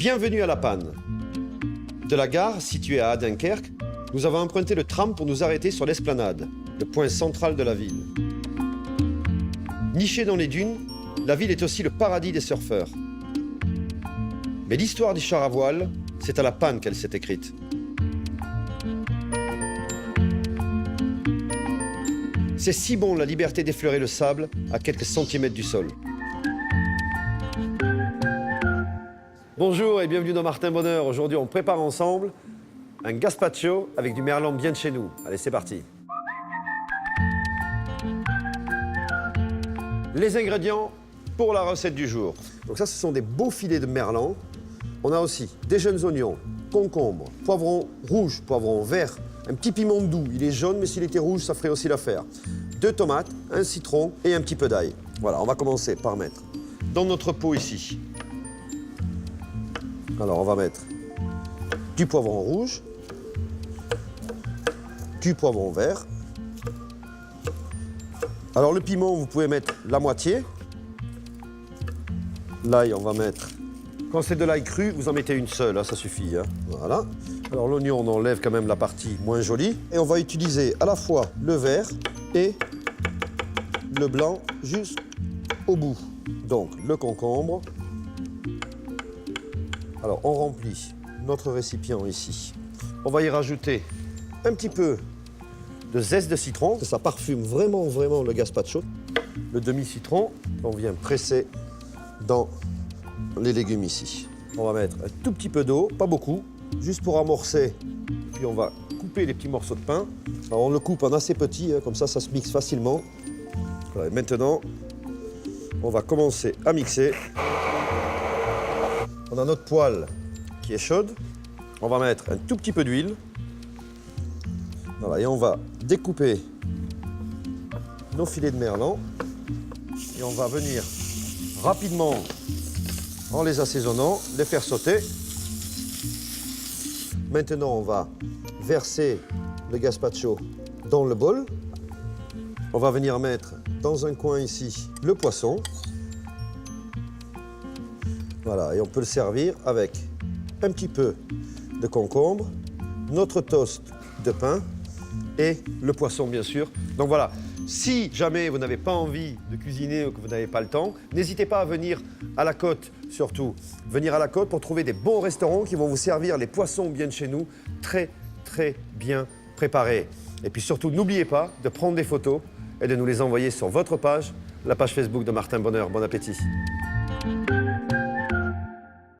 Bienvenue à La Panne. De la gare, située à Dunkerque, nous avons emprunté le tram pour nous arrêter sur l'esplanade, le point central de la ville. Nichée dans les dunes, la ville est aussi le paradis des surfeurs. Mais l'histoire du char à voile, c'est à La Panne qu'elle s'est écrite. C'est si bon la liberté d'effleurer le sable à quelques centimètres du sol. Bonjour et bienvenue dans Martin Bonheur. Aujourd'hui, on prépare ensemble un gazpacho avec du merlan bien de chez nous. Allez, c'est parti. Les ingrédients pour la recette du jour. Donc ça, ce sont des beaux filets de merlan. On a aussi des jeunes oignons, concombres, poivrons rouges, poivrons verts, un petit piment doux. Il est jaune, mais s'il était rouge, ça ferait aussi l'affaire. 2 tomates, un citron et un petit peu d'ail. Voilà, on va commencer par mettre dans notre pot ici. Alors, on va mettre du poivron rouge, du poivron vert. Alors, le piment, vous pouvez mettre la moitié. L'ail, on va mettre... Quand c'est de l'ail cru, vous en mettez une seule, hein, ça suffit. Hein. Voilà. Alors, l'oignon, on enlève quand même la partie moins jolie. Et on va utiliser à la fois le vert et le blanc juste au bout. Donc, le concombre. Alors, on remplit notre récipient ici. On va y rajouter un petit peu de zeste de citron. Ça parfume vraiment le gazpacho. Le demi-citron qu'on vient presser dans les légumes ici. On va mettre un tout petit peu d'eau, pas beaucoup, juste pour amorcer. Puis on va couper les petits morceaux de pain. Alors, on le coupe en assez petit, hein, comme ça se mixe facilement. Voilà, et maintenant, on va commencer à mixer. On a notre poêle qui est chaude. On va mettre un tout petit peu d'huile. Voilà, et on va découper nos filets de merlan. Et on va venir rapidement, en les assaisonnant, les faire sauter. Maintenant, on va verser le gazpacho dans le bol. On va venir mettre dans un coin ici le poisson. Voilà, et on peut le servir avec un petit peu de concombre, notre toast de pain et le poisson, bien sûr. Donc voilà, si jamais vous n'avez pas envie de cuisiner ou que vous n'avez pas le temps, n'hésitez pas à venir à la côte, surtout. Venir à la côte pour trouver des bons restaurants qui vont vous servir les poissons bien de chez nous, très bien préparés. Et puis surtout, n'oubliez pas de prendre des photos et de nous les envoyer sur votre page, la page Facebook de Martin Bonheur. Bon appétit.